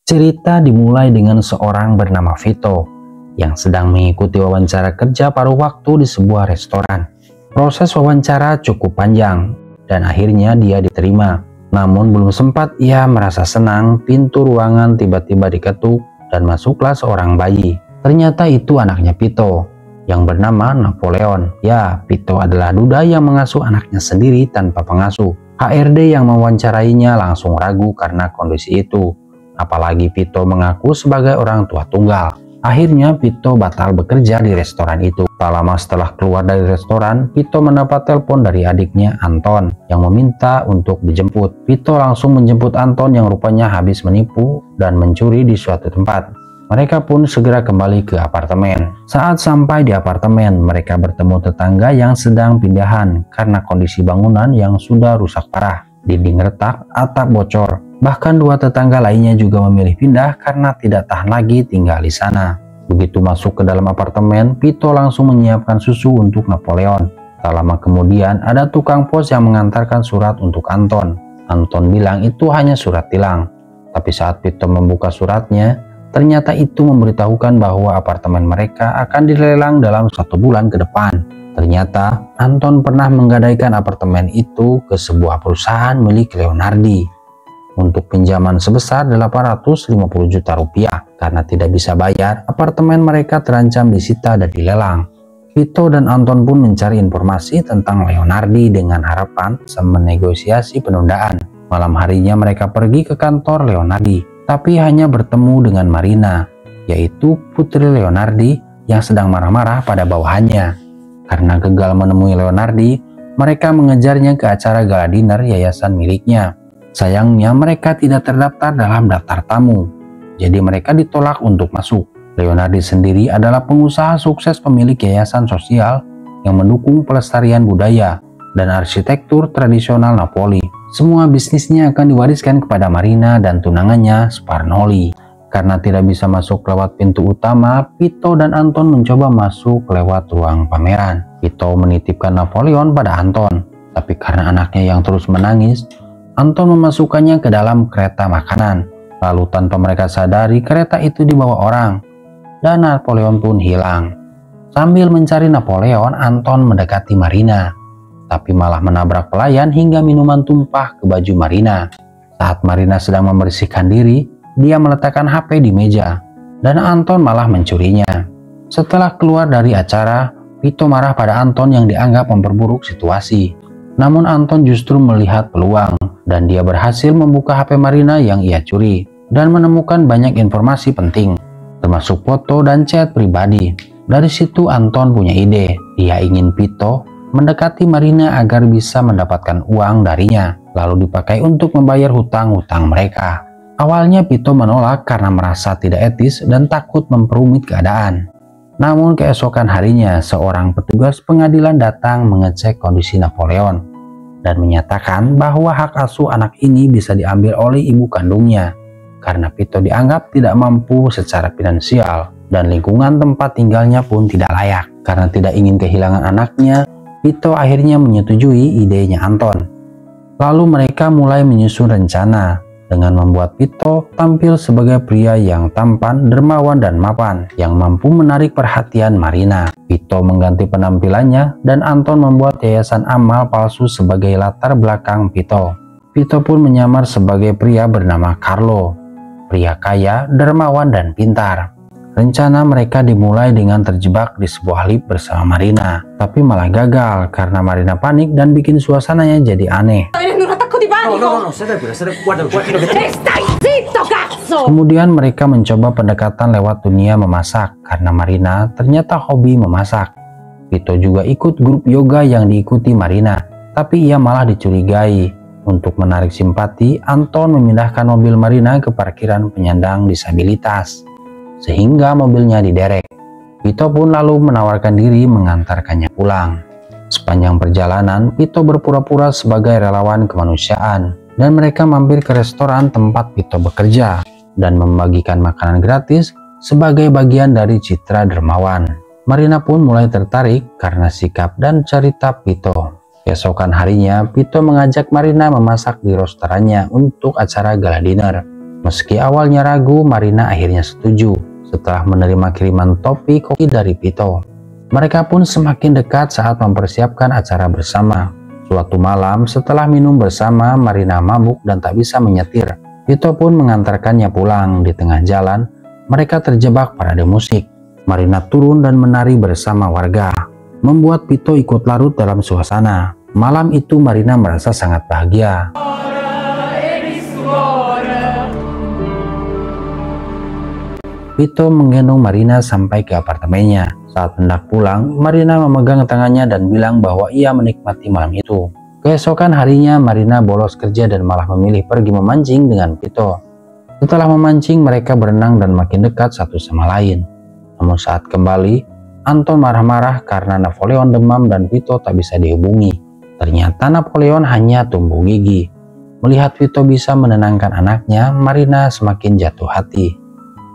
Cerita dimulai dengan seorang bernama Vito yang sedang mengikuti wawancara kerja paruh waktu di sebuah restoran. Proses wawancara cukup panjang dan akhirnya dia diterima. Namun belum sempat ia merasa senang, pintu ruangan tiba-tiba diketuk dan masuklah seorang bayi. Ternyata itu anaknya Vito yang bernama Napoleon. Ya, Vito adalah duda yang mengasuh anaknya sendiri tanpa pengasuh. HRD yang mewawancarainya langsung ragu karena kondisi itu. Apalagi Vito mengaku sebagai orang tua tunggal. Akhirnya Vito batal bekerja di restoran itu. Tak lama setelah keluar dari restoran, Vito mendapat telepon dari adiknya Anton yang meminta untuk dijemput. Vito langsung menjemput Anton yang rupanya habis menipu dan mencuri di suatu tempat. Mereka pun segera kembali ke apartemen. Saat sampai di apartemen, mereka bertemu tetangga yang sedang pindahan karena kondisi bangunan yang sudah rusak parah. Dinding retak, atap bocor. Bahkan dua tetangga lainnya juga memilih pindah karena tidak tahan lagi tinggal di sana. Begitu masuk ke dalam apartemen, Vito langsung menyiapkan susu untuk Napoleon. Tak lama kemudian, ada tukang pos yang mengantarkan surat untuk Anton. Anton bilang itu hanya surat tilang. Tapi saat Vito membuka suratnya, ternyata itu memberitahukan bahwa apartemen mereka akan dilelang dalam 1 bulan ke depan. Ternyata Anton pernah menggadaikan apartemen itu ke sebuah perusahaan milik Leonardi untuk pinjaman sebesar 850 juta rupiah. Karena tidak bisa bayar, apartemen mereka terancam disita dan dilelang. Vito dan Anton pun mencari informasi tentang Leonardi dengan harapan bisa menegosiasi penundaan. Malam harinya mereka pergi ke kantor Leonardi, tapi hanya bertemu dengan Marina, yaitu putri Leonardi yang sedang marah-marah pada bawahannya. Karena gagal menemui Leonardi, mereka mengejarnya ke acara gala dinner yayasan miliknya. Sayangnya mereka tidak terdaftar dalam daftar tamu, jadi mereka ditolak untuk masuk. Leonardi sendiri adalah pengusaha sukses pemilik yayasan sosial yang mendukung pelestarian budaya dan arsitektur tradisional Napoli. Semua bisnisnya akan diwariskan kepada Marina dan tunangannya Sparnoli. Karena tidak bisa masuk lewat pintu utama, Vito dan Anton mencoba masuk lewat ruang pameran. Vito menitipkan Napoleon pada Anton, tapi karena anaknya yang terus menangis, Anton memasukkannya ke dalam kereta makanan. Lalu tanpa mereka sadari, kereta itu dibawa orang dan Napoleon pun hilang. Sambil mencari Napoleon, Anton mendekati Marina, tapi malah menabrak pelayan hingga minuman tumpah ke baju Marina. Saat Marina sedang membersihkan diri, dia meletakkan HP di meja dan Anton malah mencurinya. Setelah keluar dari acara, Vito marah pada Anton yang dianggap memperburuk situasi. Namun Anton justru melihat peluang dan dia berhasil membuka HP Marina yang ia curi dan menemukan banyak informasi penting, termasuk foto dan chat pribadi. Dari situ Anton punya ide. Dia ingin Vito mendekati Marina agar bisa mendapatkan uang darinya, lalu dipakai untuk membayar hutang-hutang mereka. Awalnya Vito menolak karena merasa tidak etis dan takut memperumit keadaan. Namun keesokan harinya, seorang petugas pengadilan datang mengecek kondisi Napoleon dan menyatakan bahwa hak asuh anak ini bisa diambil oleh ibu kandungnya karena Vito dianggap tidak mampu secara finansial dan lingkungan tempat tinggalnya pun tidak layak. Karena tidak ingin kehilangan anaknya, Vito akhirnya menyetujui idenya Anton. Lalu mereka mulai menyusun rencana dengan membuat Vito tampil sebagai pria yang tampan, dermawan, dan mapan yang mampu menarik perhatian Marina. Vito mengganti penampilannya dan Anton membuat yayasan amal palsu sebagai latar belakang Vito. Vito pun menyamar sebagai pria bernama Carlo, pria kaya, dermawan, dan pintar. Rencana mereka dimulai dengan terjebak di sebuah lift bersama Marina, tapi malah gagal karena Marina panik dan bikin suasananya jadi aneh. Kemudian mereka mencoba pendekatan lewat dunia memasak karena Marina ternyata hobi memasak. Vito juga ikut grup yoga yang diikuti Marina, tapi ia malah dicurigai. Untuk menarik simpati, Anton memindahkan mobil Marina ke parkiran penyandang disabilitas, sehingga mobilnya diderek. Vito pun lalu menawarkan diri mengantarkannya pulang. Sepanjang perjalanan, Vito berpura-pura sebagai relawan kemanusiaan dan mereka mampir ke restoran tempat Vito bekerja dan membagikan makanan gratis sebagai bagian dari citra dermawan. Marina pun mulai tertarik karena sikap dan cerita Vito. Keesokan harinya, Vito mengajak Marina memasak di restorannya untuk acara gala dinner. Meski awalnya ragu, Marina akhirnya setuju setelah menerima kiriman topi koki dari Vito. Mereka pun semakin dekat saat mempersiapkan acara bersama. Suatu malam setelah minum bersama, Marina mabuk dan tak bisa menyetir. Vito pun mengantarkannya pulang. Di tengah jalan, mereka terjebak parade musik. Marina turun dan menari bersama warga, membuat Vito ikut larut dalam suasana. Malam itu Marina merasa sangat bahagia. Vito menggendong Marina sampai ke apartemennya. Saat hendak pulang, Marina memegang tangannya dan bilang bahwa ia menikmati malam itu. Keesokan harinya, Marina bolos kerja dan malah memilih pergi memancing dengan Vito. Setelah memancing, mereka berenang dan makin dekat satu sama lain. Namun saat kembali, Anton marah-marah karena Napoleon demam dan Vito tak bisa dihubungi. Ternyata Napoleon hanya tumbuh gigi. Melihat Vito bisa menenangkan anaknya, Marina semakin jatuh hati.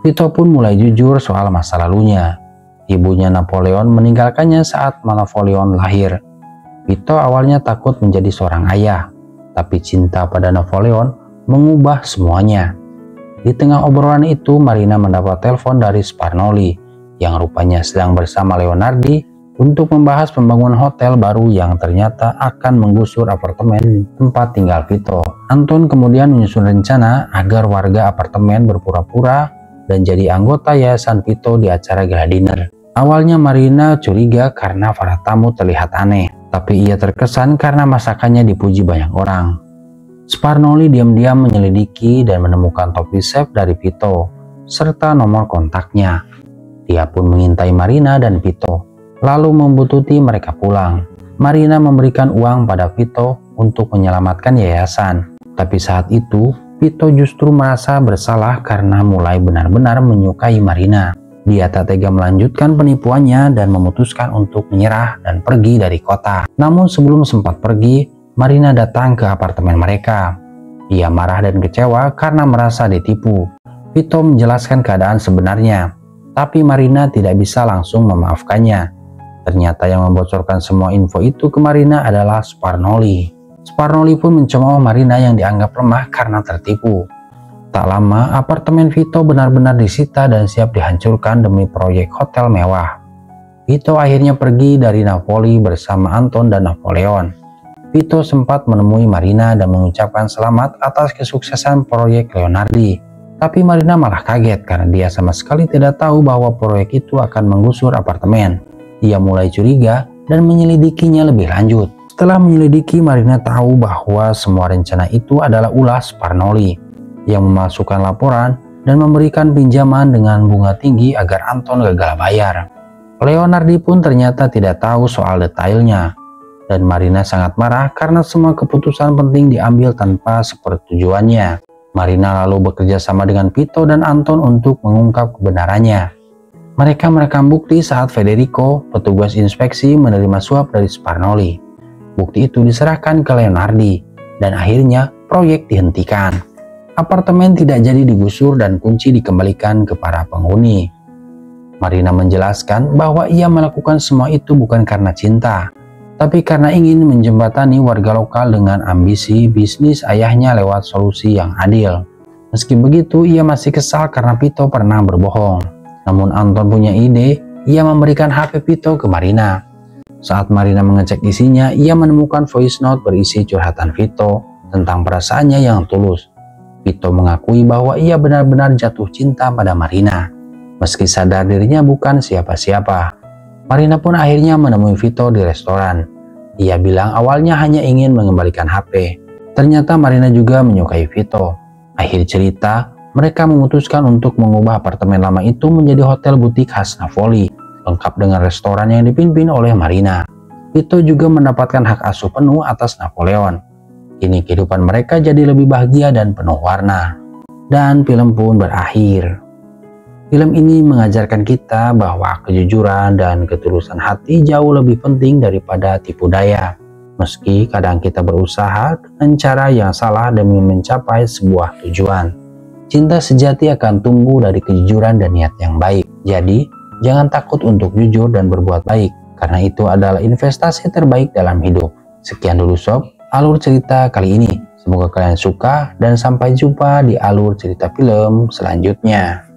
Vito pun mulai jujur soal masa lalunya. Ibunya Napoleon meninggalkannya saat Napoleon lahir. Vito awalnya takut menjadi seorang ayah, tapi cinta pada Napoleon mengubah semuanya. Di tengah obrolan itu, Marina mendapat telepon dari Sparnoli yang rupanya sedang bersama Leonardi untuk membahas pembangunan hotel baru yang ternyata akan menggusur apartemen tempat tinggal Vito. Anton kemudian menyusun rencana agar warga apartemen berpura-pura dan jadi anggota yayasan Vito di acara gala dinner. Awalnya Marina curiga karena para tamu terlihat aneh, tapi ia terkesan karena masakannya dipuji banyak orang. Sparnoli diam-diam menyelidiki dan menemukan topi chef dari Vito, serta nomor kontaknya. Dia pun mengintai Marina dan Vito, lalu membuntuti mereka pulang. Marina memberikan uang pada Vito untuk menyelamatkan yayasan, tapi saat itu Vito justru merasa bersalah karena mulai benar-benar menyukai Marina. Dia tak tega melanjutkan penipuannya dan memutuskan untuk menyerah dan pergi dari kota. Namun sebelum sempat pergi, Marina datang ke apartemen mereka. Ia marah dan kecewa karena merasa ditipu. Vito menjelaskan keadaan sebenarnya, tapi Marina tidak bisa langsung memaafkannya. Ternyata yang membocorkan semua info itu ke Marina adalah Sparnoli. Sparnoli pun mencemooh Marina yang dianggap lemah karena tertipu. Tak lama, apartemen Vito benar-benar disita dan siap dihancurkan demi proyek hotel mewah. Vito akhirnya pergi dari Napoli bersama Anton dan Napoleon. Vito sempat menemui Marina dan mengucapkan selamat atas kesuksesan proyek Leonardi. Tapi Marina malah kaget karena dia sama sekali tidak tahu bahwa proyek itu akan menggusur apartemen. Ia mulai curiga dan menyelidikinya lebih lanjut. Setelah menyelidiki, Marina tahu bahwa semua rencana itu adalah ulah Sparnoli yang memasukkan laporan dan memberikan pinjaman dengan bunga tinggi agar Anton gagal bayar. Leonardi pun ternyata tidak tahu soal detailnya, dan Marina sangat marah karena semua keputusan penting diambil tanpa sepersetujuannya. Marina lalu bekerja sama dengan Vito dan Anton untuk mengungkap kebenarannya. Mereka merekam bukti saat Federico, petugas inspeksi, menerima suap dari Sparnoli. Bukti itu diserahkan ke Leonardi, dan akhirnya proyek dihentikan. Apartemen tidak jadi digusur dan kunci dikembalikan ke para penghuni. Marina menjelaskan bahwa ia melakukan semua itu bukan karena cinta, tapi karena ingin menjembatani warga lokal dengan ambisi bisnis ayahnya lewat solusi yang adil. Meski begitu, ia masih kesal karena Vito pernah berbohong. Namun Anton punya ide, ia memberikan HP Vito ke Marina. Saat Marina mengecek isinya, ia menemukan voice note berisi curhatan Vito tentang perasaannya yang tulus. Vito mengakui bahwa ia benar-benar jatuh cinta pada Marina, meski sadar dirinya bukan siapa-siapa. Marina pun akhirnya menemui Vito di restoran. Ia bilang awalnya hanya ingin mengembalikan HP. Ternyata Marina juga menyukai Vito. Akhir cerita, mereka memutuskan untuk mengubah apartemen lama itu menjadi hotel butik khas Napoli, lengkap dengan restoran yang dipimpin oleh Marina. Vito juga mendapatkan hak asuh penuh atas Napoleon. Kini kehidupan mereka jadi lebih bahagia dan penuh warna. Dan film pun berakhir. Film ini mengajarkan kita bahwa kejujuran dan ketulusan hati jauh lebih penting daripada tipu daya. Meski kadang kita berusaha dengan cara yang salah demi mencapai sebuah tujuan. Cinta sejati akan tumbuh dari kejujuran dan niat yang baik. Jadi, jangan takut untuk jujur dan berbuat baik, karena itu adalah investasi terbaik dalam hidup. Sekian dulu sob. alur cerita kali ini. Semoga kalian suka dan sampai jumpa di alur cerita film selanjutnya.